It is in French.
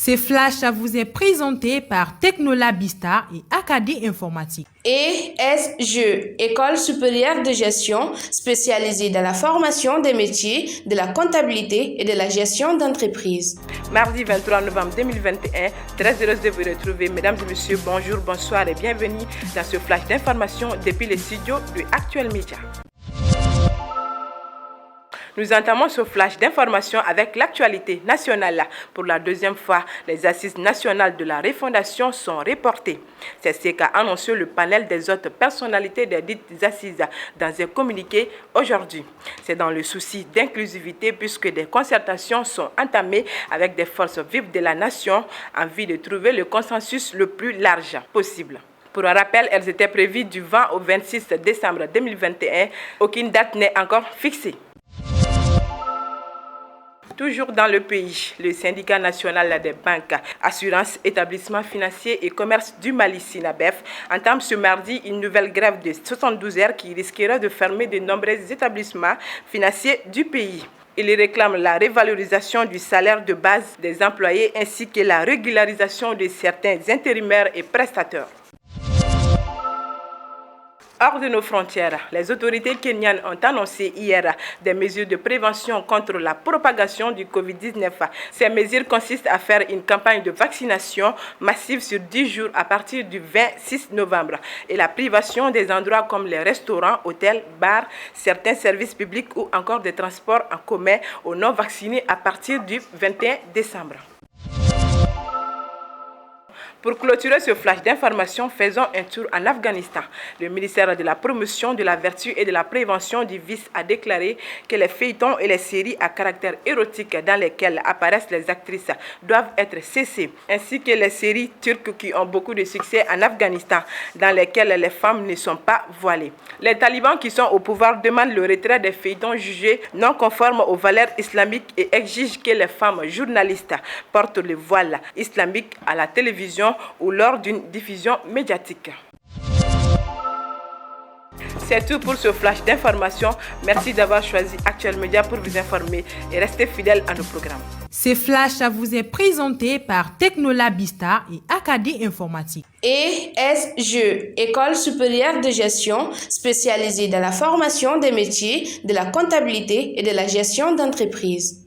Ce flash vous est présenté par Technolabista et Acadie Informatique. ESGE, École supérieure de gestion spécialisée dans la formation des métiers de la comptabilité et de la gestion d'entreprise. Mardi 23 novembre 2021, très heureuse de vous retrouver. Mesdames et messieurs, bonjour, bonsoir et bienvenue dans ce flash d'information depuis les studios de Actuel Média. Nous entamons ce flash d'information avec l'actualité nationale. Pour la deuxième fois, les assises nationales de la refondation sont reportées. C'est ce qu'a annoncé le panel des autres personnalités des dites assises dans un communiqué aujourd'hui. C'est dans le souci d'inclusivité puisque des concertations sont entamées avec des forces vives de la nation en vue de trouver le consensus le plus large possible. Pour un rappel, elles étaient prévues du 20 au 26 décembre 2021. Aucune date n'est encore fixée. Toujours dans le pays, le syndicat national des banques, assurances, établissements financiers et commerce du Mali, SYNABEF, entame ce mardi une nouvelle grève de 72 heures qui risquera de fermer de nombreux établissements financiers du pays. Il réclame la revalorisation du salaire de base des employés ainsi que la régularisation de certains intérimaires et prestataires. Hors de nos frontières, les autorités kenyanes ont annoncé hier des mesures de prévention contre la propagation du Covid-19. Ces mesures consistent à faire une campagne de vaccination massive sur 10 jours à partir du 26 novembre et la privation des endroits comme les restaurants, hôtels, bars, certains services publics ou encore des transports en commun aux non-vaccinés à partir du 21 décembre. Pour clôturer ce flash d'information, faisons un tour en Afghanistan. Le ministère de la Promotion de la Vertu et de la Prévention du Vice a déclaré que les feuilletons et les séries à caractère érotique dans lesquelles apparaissent les actrices doivent être cessés, ainsi que les séries turques qui ont beaucoup de succès en Afghanistan, dans lesquelles les femmes ne sont pas voilées. Les talibans qui sont au pouvoir demandent le retrait des feuilletons jugés non conformes aux valeurs islamiques et exigent que les femmes journalistes portent le voile islamique à la télévision ou lors d'une diffusion médiatique. C'est tout pour ce flash d'information. Merci d'avoir choisi Actuel Média pour vous informer et restez fidèles à nos programmes. Ce flash vous est présenté par Technolabista et Acadie Informatique. ESGE, École supérieure de gestion spécialisée dans la formation des métiers de la comptabilité et de la gestion d'entreprise.